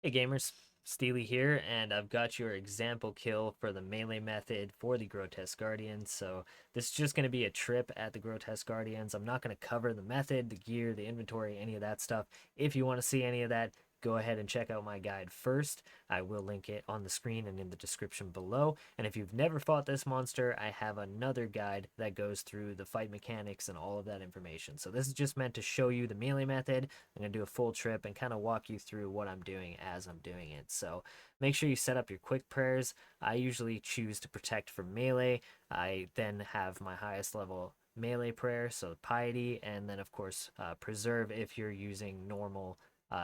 Hey gamers, Steely here, and I've got your example kill for the melee method for the Grotesque Guardians. So this is just going to be a trip at the Grotesque Guardians. I'm not going to cover the method, the gear, the inventory, any of that stuff. If you want to see any of that, go ahead and check out my guide first. I will link it on the screen and in the description below. And if you've never fought this monster, I have another guide that goes through the fight mechanics and all of that information. So this is just meant to show you the melee method. I'm going to do a full trip and kind of walk you through what I'm doing as I'm doing it. So make sure you set up your quick prayers. I usually choose to protect for melee. I then have my highest level melee prayer, so piety, and then of course preserve if you're using normal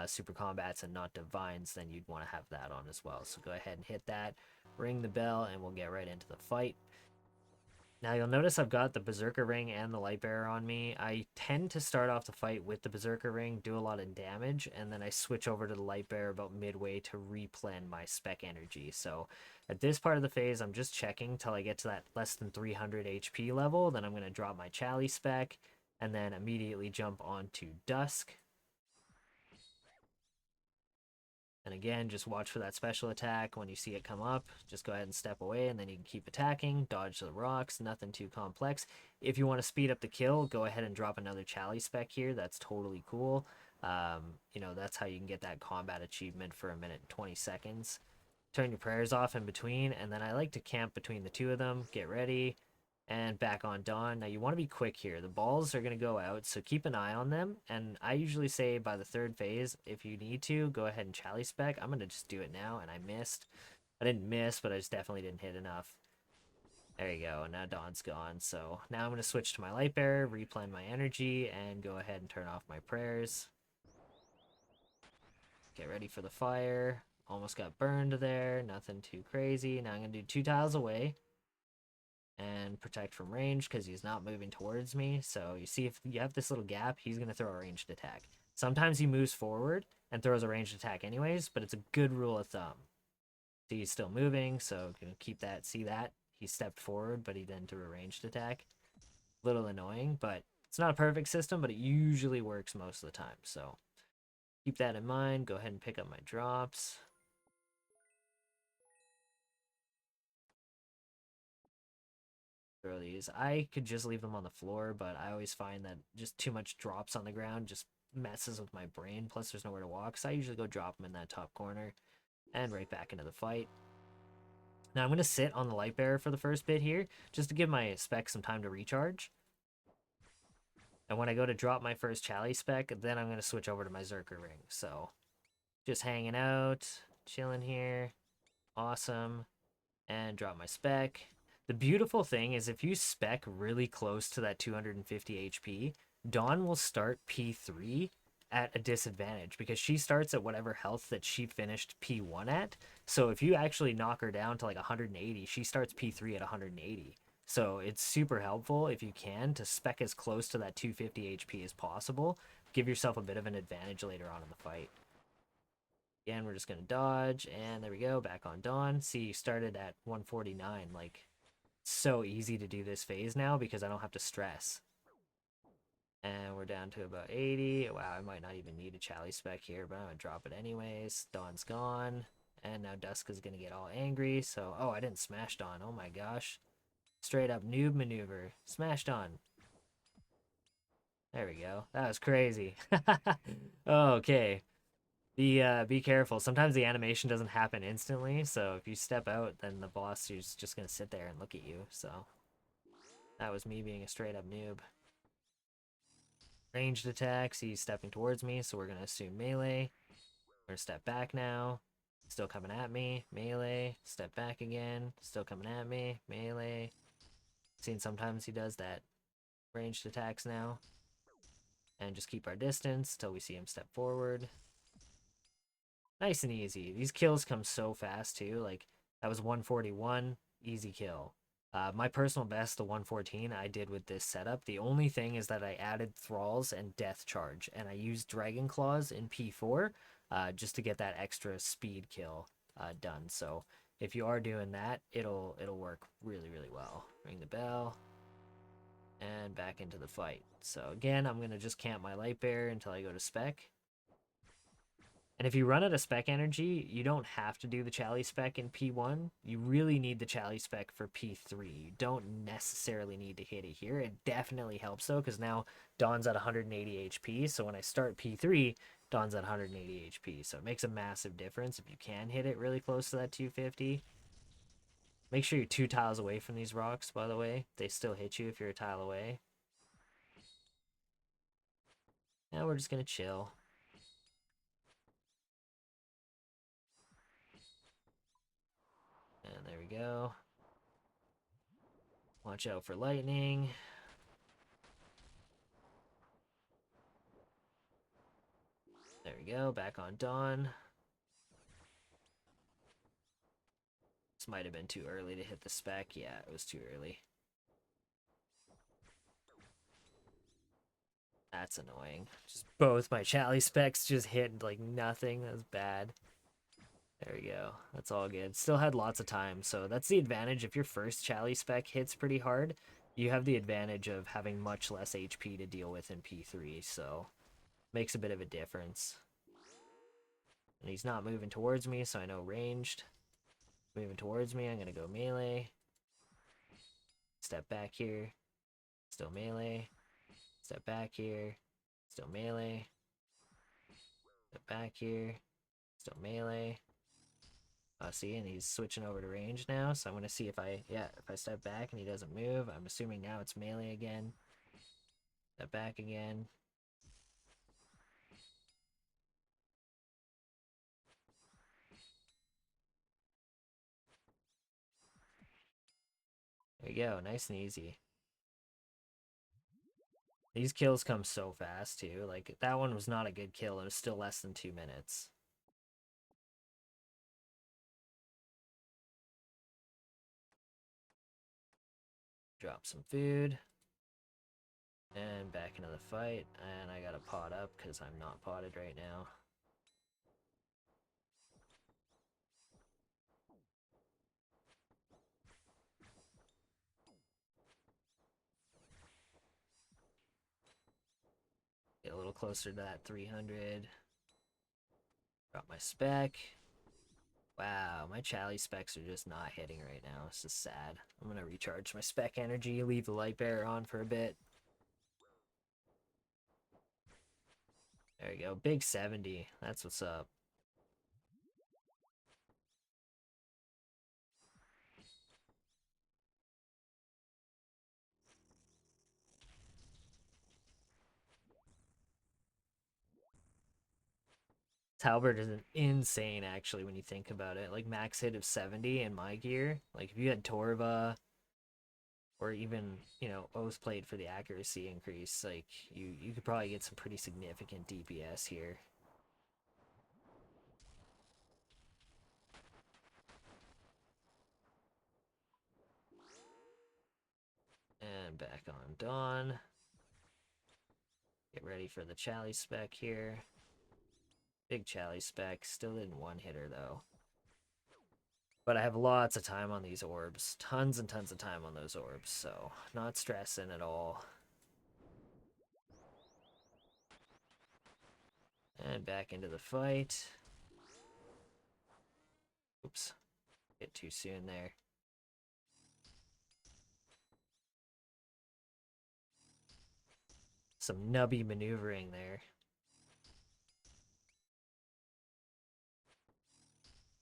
super combats and not divines, then you'd want to have that on as well. So go ahead and hit that, ring the bell, and we'll get right into the fight. Now you'll notice I've got the Berserker Ring and the Light Bearer on me. I tend to start off the fight with the Berserker Ring, do a lot of damage, and then I switch over to the Light Bearer about midway to replen my spec energy. So at this part of the phase, I'm just checking till I get to that less than 300 HP level. Then I'm going to drop my Chally spec, and then immediately jump onto Dusk. And again, just watch for that special attack. When you see it come up, just go ahead and step away, and then you can keep attacking, dodge the rocks, nothing too complex. If you want to speed up the kill, go ahead and drop another Chally spec here. That's totally cool. That's how you can get that combat achievement for 1 minute and 20 seconds. Turn your prayers off in between, and then I like to camp between the two of them. Get ready, and back on Dawn. Now you want to be quick here. The balls are going to go out, so keep an eye on them. And I usually say by the third phase, if you need to, go ahead and Chally spec. I'm going to just do it now, and I missed. I didn't miss, but I just definitely didn't hit enough. There you go, now Dawn's gone. So now I'm going to switch to my Light Bearer, replan my energy, and go ahead and turn off my prayers. Get ready for the fire. Almost got burned there, nothing too crazy. Now I'm going to do 2 tiles away and protect from range because he's not moving towards me. So you see, if you have this little gap, he's going to throw a ranged attack. Sometimes he moves forward and throws a ranged attack anyways, but it's a good rule of thumb. See, he's still moving, so gonna keep that. See that? He stepped forward, but he then threw a ranged attack. Little annoying, but it's not a perfect system, but it usually works most of the time. So keep that in mind. Go ahead and pick up my drops. Throw these. I could just leave them on the floor, but I always find that just too much drops on the ground just messes with my brain. Plus, there's nowhere to walk, so I usually go drop them in that top corner and right back into the fight. Now I'm going to sit on the Light Bearer for the first bit here, just to give my spec some time to recharge. And when I go to drop my first Chally spec, then I'm going to switch over to my Zerker Ring. So just hanging out, chilling here. Awesome. And drop my spec. The beautiful thing is if you spec really close to that 250 HP, Dawn will start P3 at a disadvantage because she starts at whatever health that she finished P1 at. So if you actually knock her down to like 180, she starts P3 at 180. So it's super helpful if you can to spec as close to that 250 HP as possible. Give yourself a bit of an advantage later on in the fight. Again, we're just going to dodge, and there we go, back on Dawn. See, you started at 149. Like, so easy to do this phase now because I don't have to stress. And we're down to about 80. Wow, I might not even need a Chally spec here, but I'm going to drop it anyways. Dawn's gone. And now Dusk is going to get all angry. So, oh, I didn't smash Dawn. Oh my gosh. Straight up noob maneuver. Smash Dawn. There we go. That was crazy. Okay. Be careful. Sometimes the animation doesn't happen instantly, so if you step out, then the boss is just going to sit there and look at you. So that was me being a straight up noob. Ranged attacks, he's stepping towards me, so we're going to assume melee. We're going to step back now. Still coming at me. Melee. Step back again. Still coming at me. Melee. Seen sometimes he does that. Ranged attacks now. And just keep our distance till we see him step forward. Nice and easy. These kills come so fast too. Like, that was 141. Easy kill. My personal best, the 114, I did with this setup. The only thing is that I added Thralls and Death Charge, and I used Dragon Claws in P4 just to get that extra speed kill done. So if you are doing that, it'll work really, really well. Ring the bell, and back into the fight. So again, I'm going to just camp my Light Bearer until I go to spec. And if you run out of spec energy, you don't have to do the Chally spec in P1. You really need the Chally spec for P3. You don't necessarily need to hit it here. It definitely helps though, because now Dawn's at 180 HP. So when I start P3, Dawn's at 180 HP. So it makes a massive difference if you can hit it really close to that 250. Make sure you're 2 tiles away from these rocks, by the way. They still hit you if you're a tile away. Now we're just going to chill. And there we go. Watch out for lightning. There we go, back on Dawn. This might have been too early to hit the spec. Yeah, it was too early. That's annoying. Just both my Chally specs just hit like nothing. That was bad. There we go. That's all good. Still had lots of time, so that's the advantage. If your first Chally spec hits pretty hard, you have the advantage of having much less HP to deal with in P3, so makes a bit of a difference. And he's not moving towards me, so I know ranged. Moving towards me, I'm going to go melee. Step back here. Still melee. Step back here. Still melee. Step back here. Still melee. See, and he's switching over to range now, so I'm going to see if I step back and he doesn't move, I'm assuming now it's melee again. Step back again. There we go, nice and easy. These kills come so fast, too. Like, that one was not a good kill. It was still less than 2 minutes. Drop some food. And back into the fight. And I gotta pot up because I'm not potted right now. Get a little closer to that 300. Drop my spec. Wow, my Chally specs are just not hitting right now. This is sad. I'm gonna recharge my spec energy, leave the light bearer on for a bit. There we go. Big 70. That's what's up. Halberd is insane, actually, when you think about it. Like, max hit of 70 in my gear. Like, if you had Torva, or even, you know, O's played for the accuracy increase, like, you could probably get some pretty significant DPS here. And back on Dawn. Get ready for the Chally spec here. Big Chally spec. Still didn't one-hitter, though. But I have lots of time on these orbs. Tons and tons of time on those orbs, so not stressing at all. And back into the fight. Oops. Hit too soon there. Some nubby maneuvering there.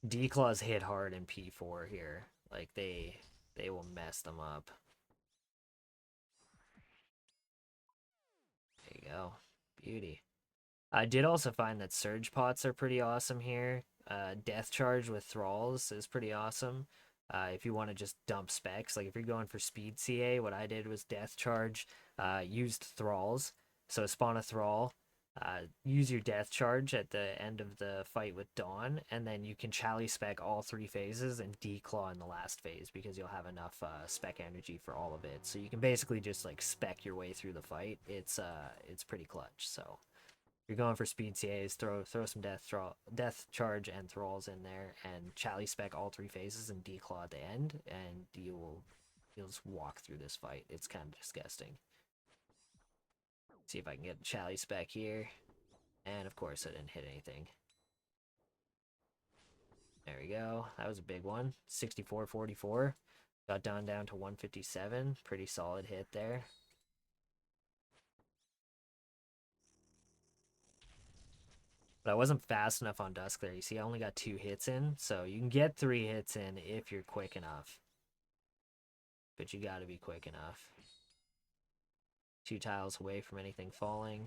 D-Claws hit hard in P4 here. Like, they will mess them up. There you go. Beauty. I did also find that Surge Pots are pretty awesome here. Death Charge with Thralls is pretty awesome. If you want to just dump specs, like if you're going for speed CA, what I did was Death Charge, used Thralls. So spawn a Thrall, use your Death Charge at the end of the fight with Dawn, and then you can Chally spec all 3 phases and declaw in the last phase because you'll have enough spec energy for all of it. So you can basically just like spec your way through the fight. It's pretty clutch. So you're going for speed CAs, throw some death charge and thralls in there, and Chally spec all 3 phases and declaw at the end, and you'll just walk through this fight. It's kind of disgusting. See if I can get Chally spec here, and of course I didn't hit anything. There we go. That was a big one. 64-44. Got Dawn down to 157. Pretty solid hit there. But I wasn't fast enough on Dusk there. You see, I only got 2 hits in. So you can get 3 hits in if you're quick enough. But you gotta be quick enough. 2 tiles away from anything falling.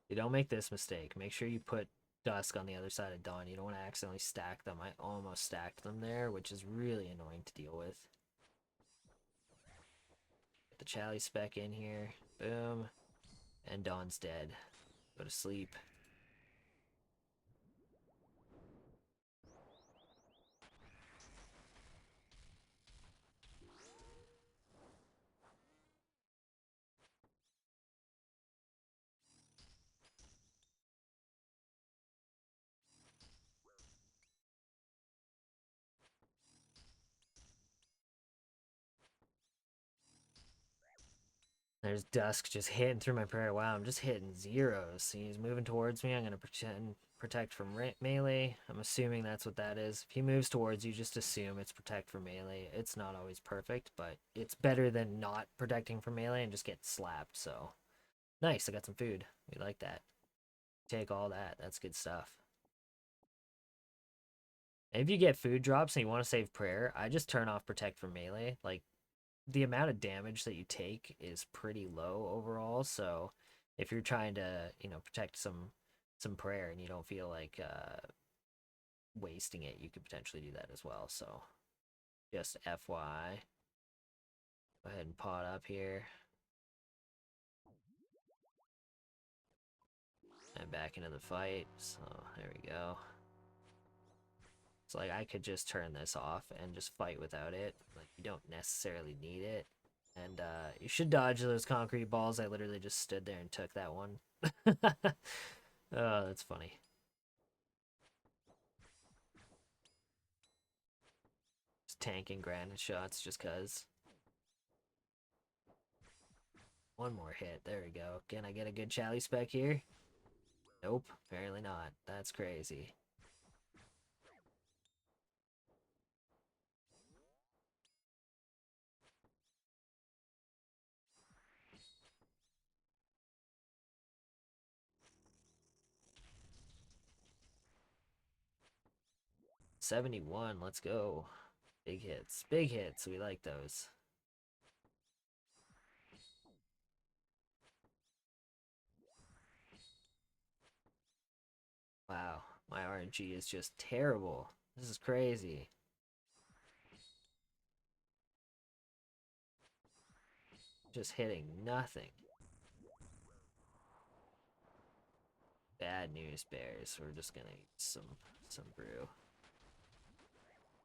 You don't make this mistake. Make sure you put Dusk on the other side of Dawn. You don't want to accidentally stack them. I almost stacked them there, which is really annoying to deal with. Get the Chalice spec in here. Boom. And Dawn's dead. Go to sleep. There's Dusk just hitting through my prayer. Wow, I'm just hitting zeros. He's moving towards me. I'm going to protect from melee. I'm assuming that's what that is. If he moves towards you, just assume it's protect from melee. It's not always perfect, but it's better than not protecting from melee and just get slapped. So, nice. I got some food. We like that. Take all that. That's good stuff. And if you get food drops and you want to save prayer, I just turn off protect from melee. Like, the amount of damage that you take is pretty low overall, so if you're trying to, you know, protect some prayer and you don't feel like wasting it, you could potentially do that as well. So just FY. Go ahead and pot up here. And back into the fight. So there we go. So like I could just turn this off and just fight without it. Like you don't necessarily need it. And you should dodge those concrete balls. I literally just stood there and took that one. Oh, that's funny. Just tanking granite shots just cuz. One more hit. There we go. Can I get a good chalice spec here? Nope, apparently not. That's crazy. $71, let's go. Big hits. Big hits. We like those. Wow, my RNG is just terrible. This is crazy. Just hitting nothing. Bad news, bears. We're just gonna eat some brew.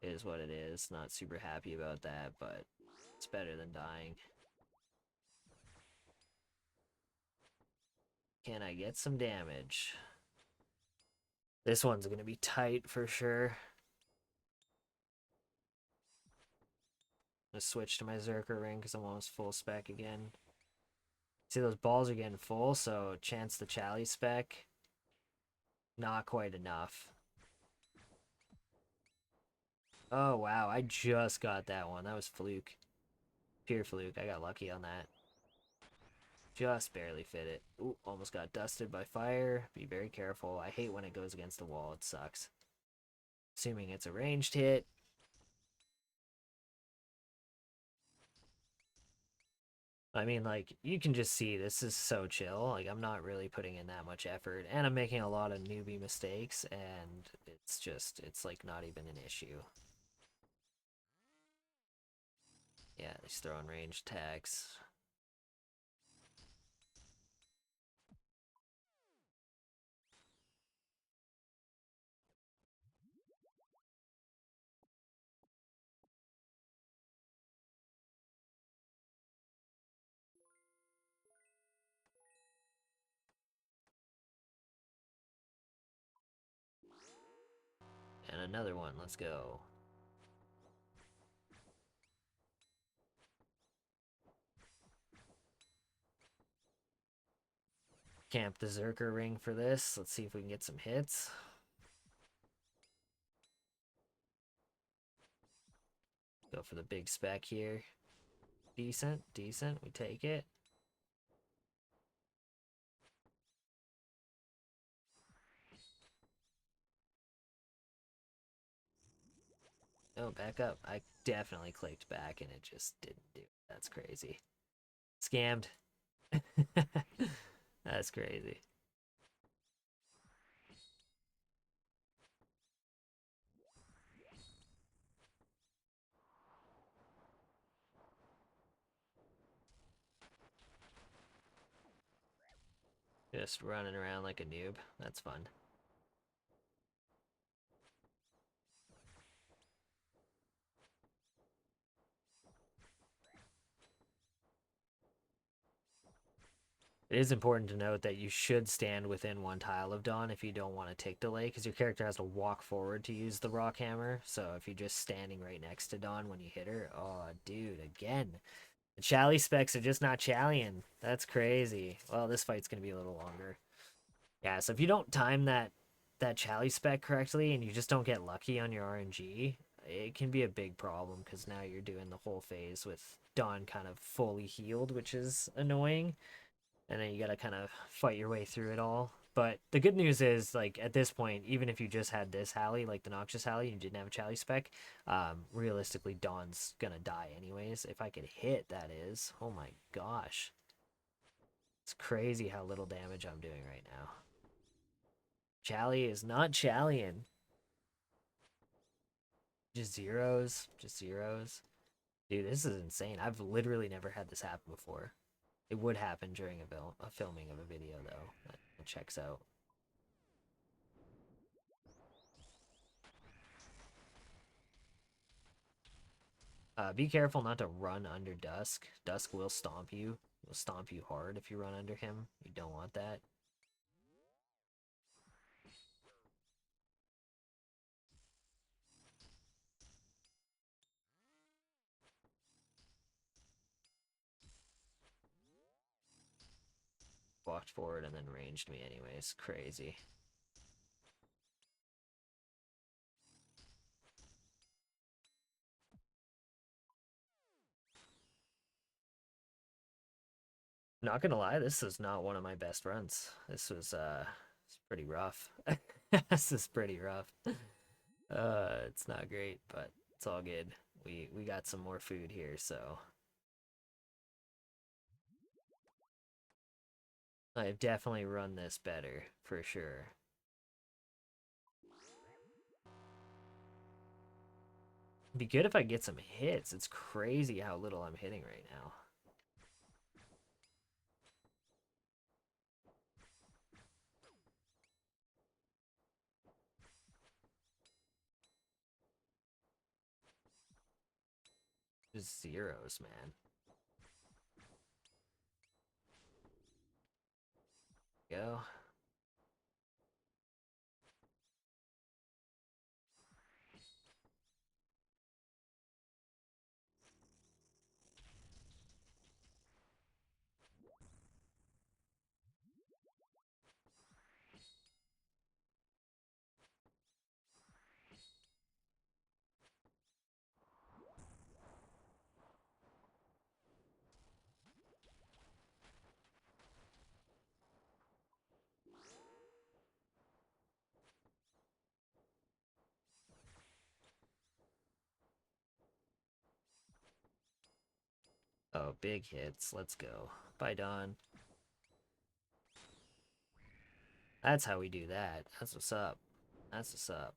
It is what it is. Not super happy about that, but it's better than dying. Can I get some damage? This one's gonna be tight for sure. I'm gonna switch to my Zerker ring because I'm almost full spec again. See, those balls are getting full, so chance the chalice spec. Not quite enough. Oh, wow. I just got that one. That was fluke. Pure fluke. I got lucky on that. Just barely fit it. Ooh, almost got dusted by fire. Be very careful. I hate when it goes against the wall. It sucks. Assuming it's a ranged hit. I mean, like, you can just see this is so chill. Like, I'm not really putting in that much effort. And I'm making a lot of newbie mistakes. And it's just, it's like not even an issue. Yeah, he's throwing ranged attacks. And another one. Let's go. Camp the Zerker ring for this. Let's see if we can get some hits. Go for the big spec here. Decent, decent. We take it. Oh, back up. I definitely clicked back and it just didn't do it. That's crazy. Scammed. That's crazy. Just running around like a noob. That's fun. It is important to note that you should stand within one tile of Dawn if you don't want to take delay, because your character has to walk forward to use the rock hammer. So if you're just standing right next to Dawn when you hit her, oh, dude, again. The Chally specs are just not challying. That's crazy. Well, this fight's going to be a little longer. Yeah, so if you don't time that Chally spec correctly and you just don't get lucky on your RNG, it can be a big problem because now you're doing the whole phase with Dawn kind of fully healed, which is annoying. And then you gotta kind of fight your way through it all. But the good news is, like, at this point, even if you just had this Hallie, like the Noxious Hallie, you didn't have a Chally spec, realistically, Dawn's gonna die anyways. If I could hit, that is. Oh my gosh. It's crazy how little damage I'm doing right now. Chally is not challying. Just zeros. Just zeros. Dude, this is insane. I've literally never had this happen before. It would happen during a filming of a video, though. That checks out. Be careful not to run under Dusk. Dusk will stomp you. Will stomp you hard if you run under him. You don't want that. Walked forward and then ranged me anyways. Crazy. Not gonna lie, this is not one of my best runs. This was it's pretty rough. This is pretty rough. It's not great, but it's all good. We got some more food here, so I've definitely run this better for sure. It'd be good if I get some hits. It's crazy how little I'm hitting right now. Just zeros, man. Go. Oh, big hits. Let's go. Bye, Dawn. That's how we do that. That's what's up. That's what's up.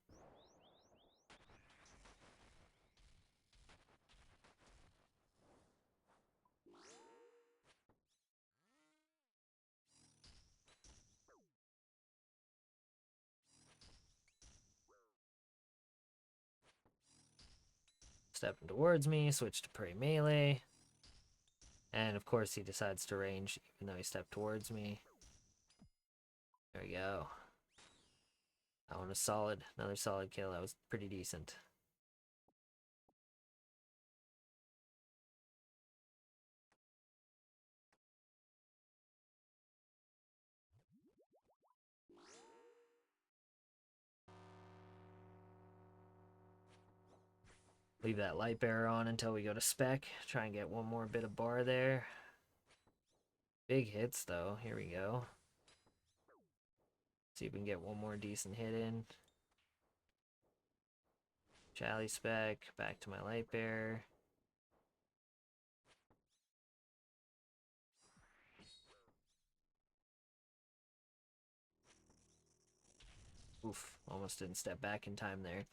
Stepping towards me, switch to prey melee. And of course he decides to range even though he stepped towards me. There we go. That one was solid. Another solid kill. That was pretty decent. Leave that light bearer on until we go to spec. Try and get one more bit of bar there. Big hits though. Here we go. See if we can get one more decent hit in. Chally spec. Back to my light bearer. Oof. Almost didn't step back in time there.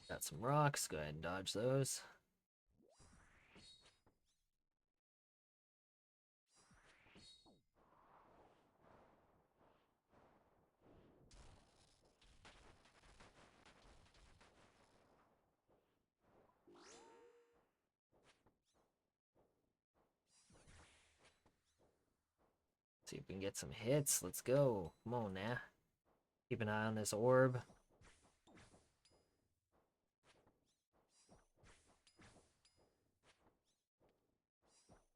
Got some rocks. Go ahead and dodge those. See if we can get some hits. Let's go. Come on now. Keep an eye on this orb.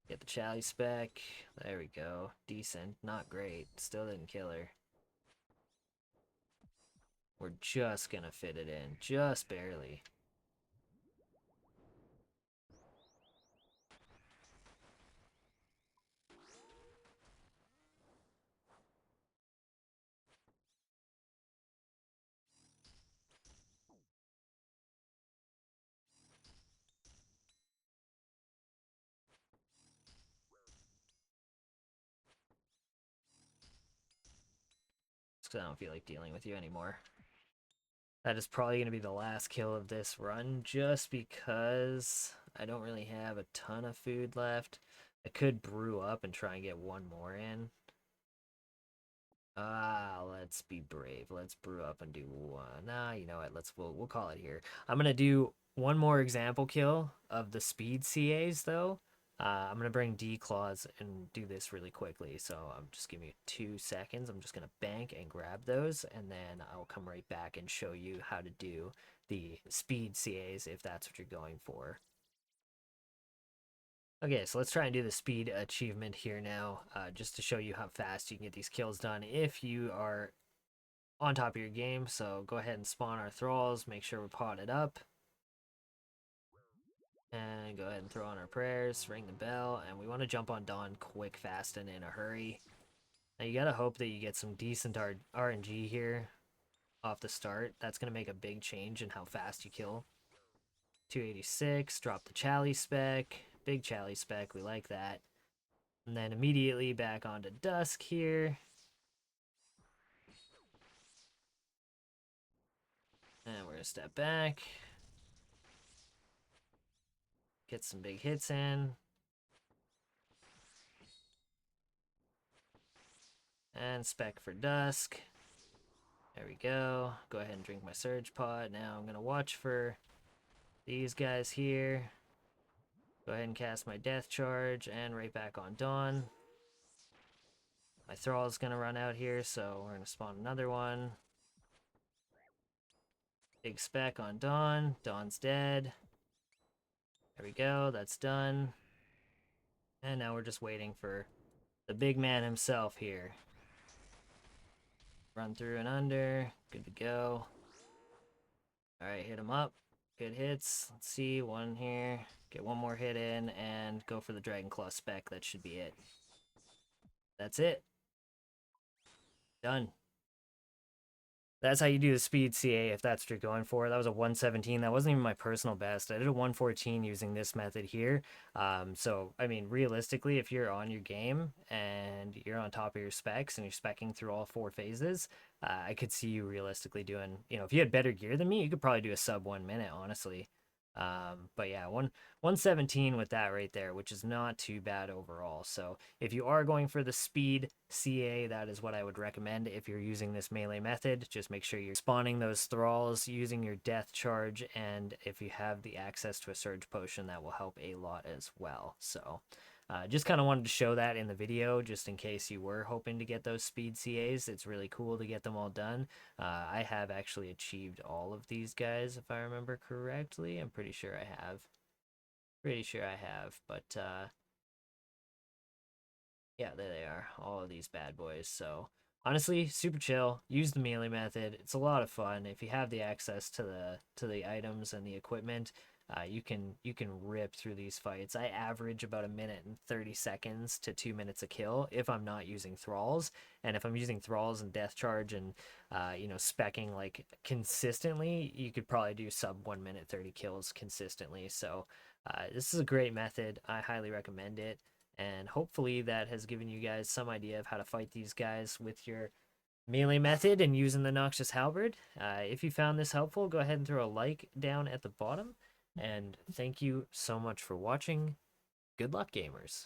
Get the Chally spec. There we go. Decent. Not great. Still didn't kill her. We're just gonna fit it in. Just barely. Because I don't feel like dealing with you anymore. That is probably going to be the last kill of this run, just because I don't really have a ton of food left. I could brew up and try and get one more in. Let's be brave. Let's brew up and do one. Nah, you know what? We'll call it here. I'm gonna do one more example kill of the speed CAs though. I'm gonna bring D claws and do this really quickly. So just give me 2 seconds. I'm just gonna bank and grab those, and then I'll come right back and show you how to do the speed CAs if that's what you're going for. Okay, so let's try and do the speed achievement here now, just to show you how fast you can get these kills done if you are on top of your game. So go ahead and spawn our thralls, make sure we're potted up. And go ahead and throw on our prayers, ring the bell, and we want to jump on Dawn quick, fast, and in a hurry. Now you gotta hope that you get some decent RNG here off the start. That's gonna make a big change in how fast you kill. 286, drop the Chally spec. Big Chally spec, we like that. And then immediately back onto Dusk here. And we're gonna step back. Get some big hits in. And spec for Dusk. There we go. Go ahead and drink my Surge Pod. Now I'm gonna watch for these guys here. Go ahead and cast my Death Charge and right back on Dawn. My Thrall is gonna run out here, so we're gonna spawn another one. Big spec on Dawn. Dawn's dead. There we go, that's done. And now we're just waiting for the big man himself here. Run through and under. Good to go. Alright, hit him up. Good hits. Let's see, one here. Get one more hit in and go for the Dragon Claw spec. That should be it. That's it. Done. That's how you do the speed CA if that's what you're going for. That was a 117. That wasn't even my personal best. I did a 114 using this method here. So, I mean, realistically, if you're on your game and you're on top of your specs and you're speccing through all 4 phases, I could see you realistically doing, you know, if you had better gear than me, you could probably do a sub 1 minute, honestly. But yeah, 117 with that right there, which is not too bad overall. So if you are going for the speed CA, that is what I would recommend. If you're using this melee method, just make sure you're spawning those thralls using your death charge, and if you have the access to a surge potion, that will help a lot as well. So just kind of wanted to show that in the video, just in case you were hoping to get those speed CAs. It's really cool to get them all done. I have actually achieved all of these guys, if I remember correctly. I'm pretty sure I have. But yeah, there they are, all of these bad boys. So Honestly, super chill. Use the melee method. It's a lot of fun. If you have the access to the items and the equipment, you can rip through these fights. I average about 1 minute and 30 seconds to 2 minutes a kill if I'm not using thralls, and if I'm using thralls and death charge and specking like consistently, you could probably do sub 1 minute 30 kills consistently. So this is a great method. I highly recommend it. And hopefully that has given you guys some idea of how to fight these guys with your melee method and using the Noxious Halberd. If you found this helpful, go ahead and throw a like down at the bottom. And thank you so much for watching. Good luck, gamers.